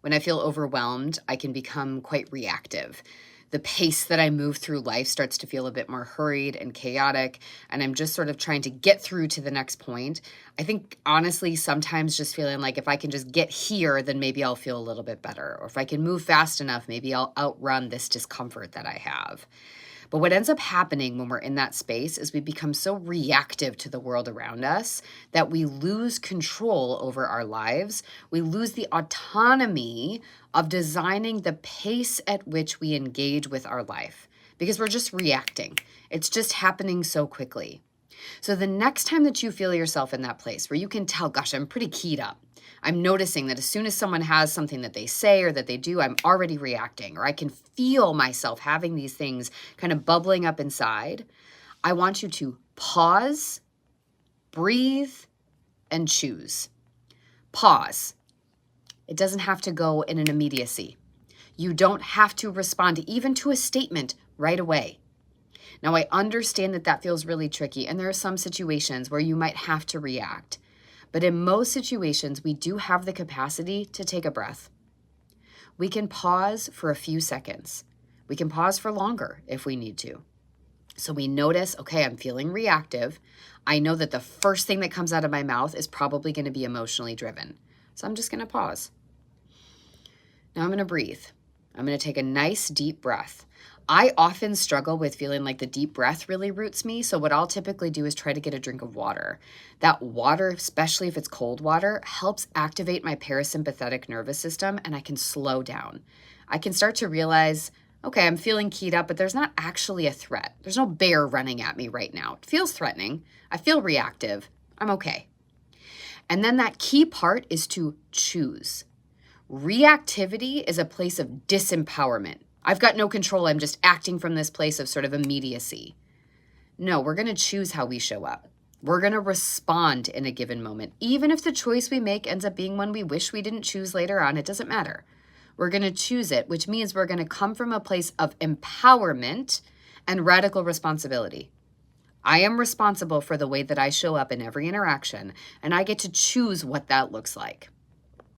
When I feel overwhelmed, I can become quite reactive. The pace that I move through life starts to feel a bit more hurried and chaotic, and I'm just sort of trying to get through to the next point. I think, honestly, sometimes just feeling like if I can just get here, then maybe I'll feel a little bit better. Or if I can move fast enough, maybe I'll outrun this discomfort that I have. But what ends up happening when we're in that space is we become so reactive to the world around us that we lose control over our lives. We lose the autonomy of designing the pace at which we engage with our life because we're just reacting. It's just happening so quickly. So the next time that you feel yourself in that place where you can tell, gosh, I'm pretty keyed up. I'm noticing that as soon as someone has something that they say or that they do, I'm already reacting, or I can feel myself having these things kind of bubbling up inside. I want you to pause, breathe, and choose. Pause. It doesn't have to go in an immediacy. You don't have to respond even to a statement right away. Now, I understand that that feels really tricky, and there are some situations where you might have to react. But in most situations, we do have the capacity to take a breath. We can pause for a few seconds. We can pause for longer if we need to. So we notice, okay, I'm feeling reactive. I know that the first thing that comes out of my mouth is probably going to be emotionally driven. So I'm just going to pause. Now I'm going to breathe. I'm going to take a nice deep breath. I often struggle with feeling like the deep breath really roots me. So what I'll typically do is try to get a drink of water. That water, especially if it's cold water, helps activate my parasympathetic nervous system and I can slow down. I can start to realize, okay, I'm feeling keyed up, but there's not actually a threat. There's no bear running at me right now. It feels threatening. I feel reactive. I'm okay. And then that key part is to choose. Reactivity is a place of disempowerment. I've got no control. I'm just acting from this place of sort of immediacy. No, we're going to choose how we show up. We're going to respond in a given moment. Even if the choice we make ends up being one we wish we didn't choose later on, it doesn't matter. We're going to choose it, which means we're going to come from a place of empowerment and radical responsibility. I am responsible for the way that I show up in every interaction, and I get to choose what that looks like.